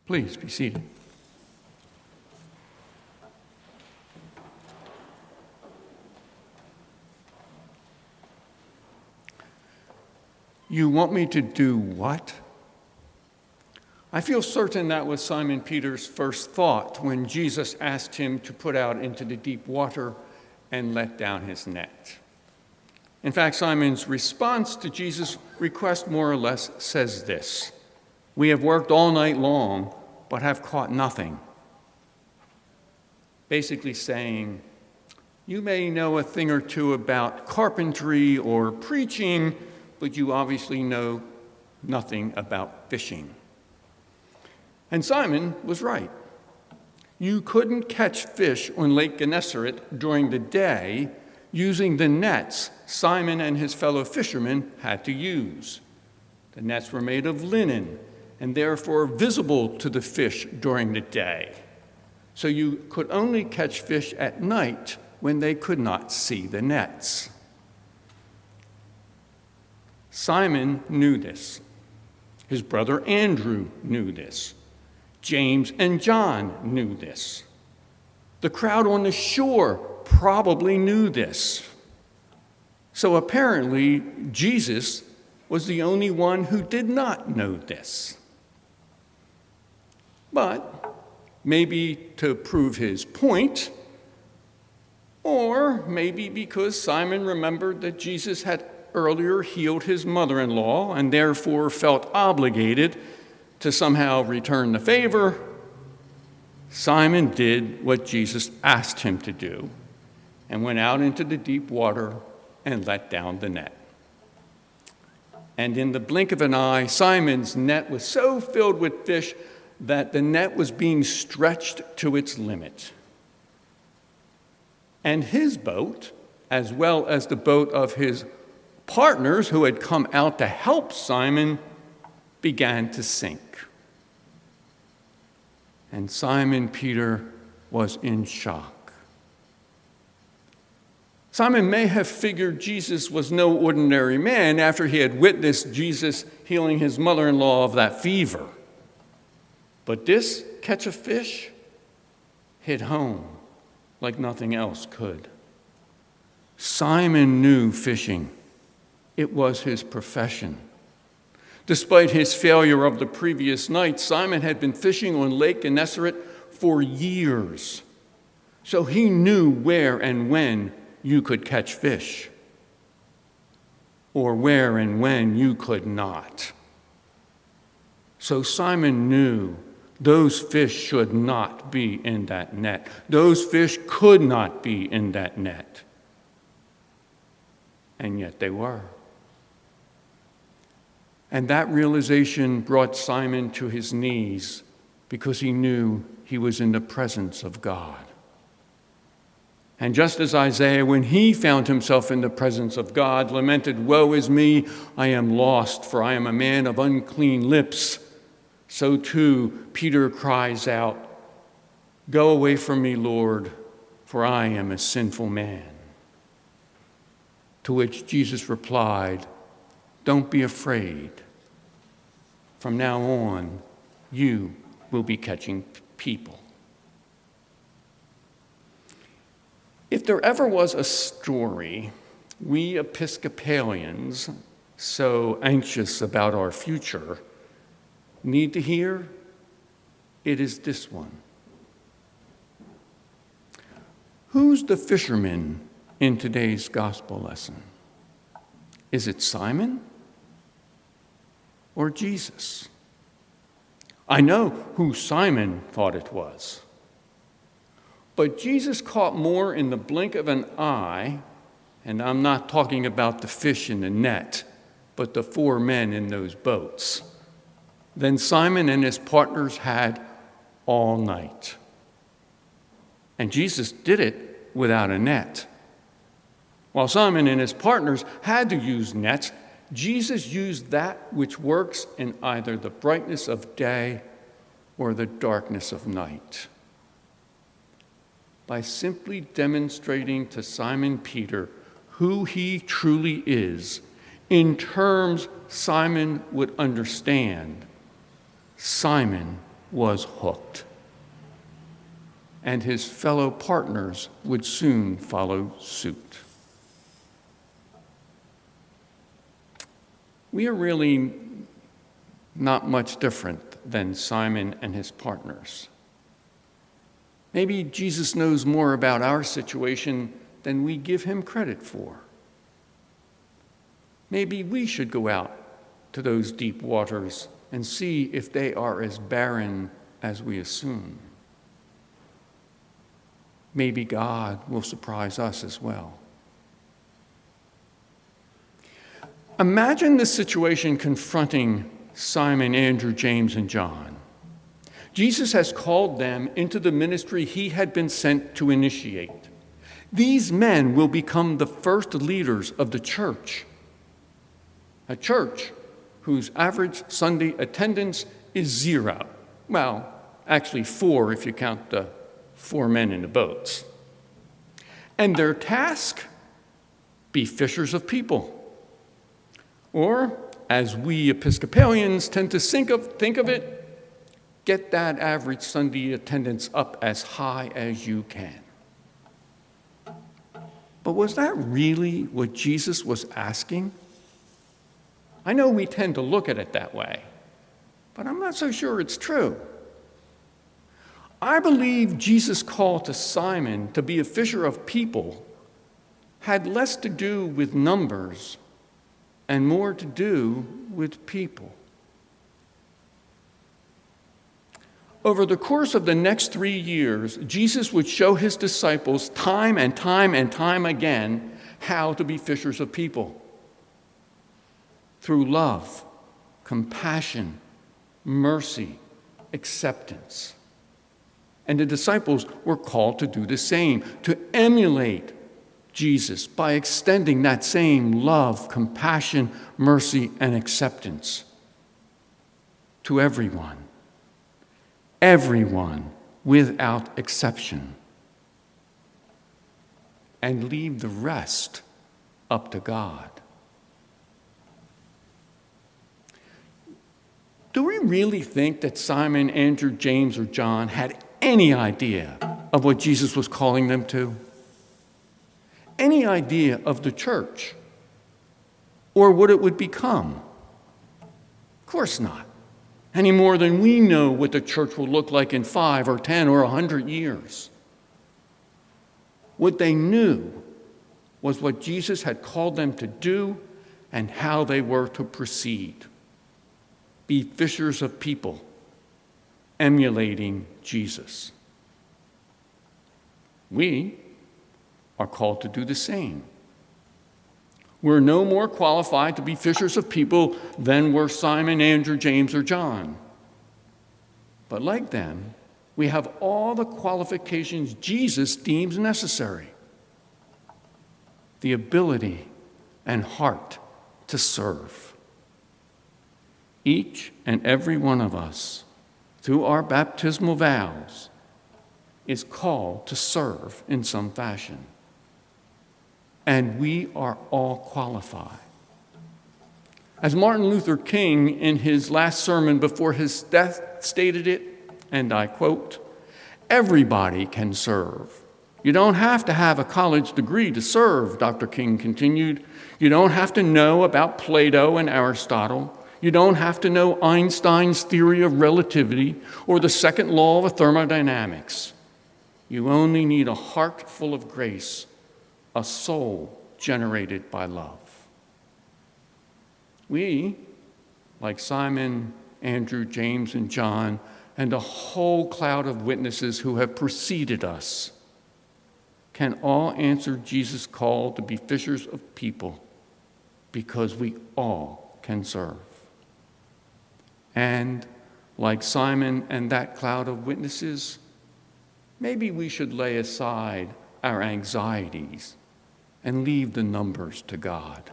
Please be seated. You want me to do what? I feel certain that was Simon Peter's first thought when Jesus asked him to put out into the deep water and let down his net. In fact, Simon's response to Jesus' request more or less says this: "We have worked all night long, but have caught nothing." Basically saying, you may know a thing or two about carpentry or preaching, but you obviously know nothing about fishing. And Simon was right. You couldn't catch fish on Lake Gennesaret during the day using the nets Simon and his fellow fishermen had to use. The nets were made of linen and therefore visible to the fish during the day. So you could only catch fish at night when they could not see the nets. Simon knew this. His brother Andrew knew this. James and John knew this. The crowd on the shore probably knew this. So apparently, Jesus was the only one who did not know this. But maybe to prove his point, or maybe because Simon remembered that Jesus had earlier healed his mother-in-law and therefore felt obligated to somehow return the favor, Simon did what Jesus asked him to do and went out into the deep water and let down the net. And in the blink of an eye, Simon's net was so filled with fish that the net was being stretched to its limit. And his boat, as well as the boat of his partners who had come out to help Simon, began to sink. And Simon Peter was in shock. Simon may have figured Jesus was no ordinary man after he had witnessed Jesus healing his mother-in-law of that fever. But this catch of fish hit home like nothing else could. Simon knew fishing. It was his profession. Despite his failure of the previous night, Simon had been fishing on Lake Gennesaret for years. So he knew where and when you could catch fish, or where and when you could not. So Simon knew those fish should not be in that net. Those fish could not be in that net. And yet they were. And that realization brought Simon to his knees because he knew he was in the presence of God. And just as Isaiah, when he found himself in the presence of God, lamented, "Woe is me, I am lost, for I am a man of unclean lips," so too Peter cries out, "Go away from me, Lord, for I am a sinful man." To which Jesus replied, "Don't be afraid. From now on, you will be catching people." If there ever was a story we Episcopalians, so anxious about our future, need to hear, it is this one. Who's the fisherman in today's gospel lesson? Is it Simon or Jesus? I know who Simon thought it was. But Jesus caught more in the blink of an eye, and I'm not talking about the fish in the net, but the 4 men in those boats, than Simon and his partners had all night. And Jesus did it without a net. While Simon and his partners had to use nets, Jesus used that which works in either the brightness of day or the darkness of night. By simply demonstrating to Simon Peter who he truly is, in terms Simon would understand, Simon was hooked, and his fellow partners would soon follow suit. We are really not much different than Simon and his partners. Maybe Jesus knows more about our situation than we give him credit for. Maybe we should go out to those deep waters and see if they are as barren as we assume. Maybe God will surprise us as well. Imagine the situation confronting Simon, Andrew, James, and John. Jesus has called them into the ministry he had been sent to initiate. These men will become the first leaders of the church, a church whose average Sunday attendance is 0. Well, actually 4 if you count the 4 men in the boats. And their task? Be fishers of people. Or, as we Episcopalians tend to think of it, get that average Sunday attendance up as high as you can. But was that really what Jesus was asking? I know we tend to look at it that way, but I'm not so sure it's true. I believe Jesus' call to Simon to be a fisher of people had less to do with numbers and more to do with people. Over the course of the next 3 years, Jesus would show his disciples time and time and time again how to be fishers of people. Through love, compassion, mercy, acceptance. And the disciples were called to do the same, to emulate Jesus by extending that same love, compassion, mercy, and acceptance to everyone. Everyone without exception. And leave the rest up to God. Do we really think that Simon, Andrew, James, or John had any idea of what Jesus was calling them to? Any idea of the church or what it would become? Of course not. Any more than we know what the church will look like in 5 or 10 or 100 years. What they knew was what Jesus had called them to do and how they were to proceed. Be fishers of people, emulating Jesus. We are called to do the same. We're no more qualified to be fishers of people than were Simon, Andrew, James, or John. But like them, we have all the qualifications Jesus deems necessary. The ability and heart to serve. Each and every one of us, through our baptismal vows, is called to serve in some fashion. And we are all qualified. As Martin Luther King, in his last sermon before his death, stated it, and I quote, "Everybody can serve. You don't have to have a college degree to serve," Dr. King continued. "You don't have to know about Plato and Aristotle. You don't have to know Einstein's theory of relativity or the second law of thermodynamics. You only need a heart full of grace, a soul generated by love." We, like Simon, Andrew, James, and John, and a whole cloud of witnesses who have preceded us, can all answer Jesus' call to be fishers of people because we all can serve. And like Simon and that cloud of witnesses, maybe we should lay aside our anxieties and leave the numbers to God.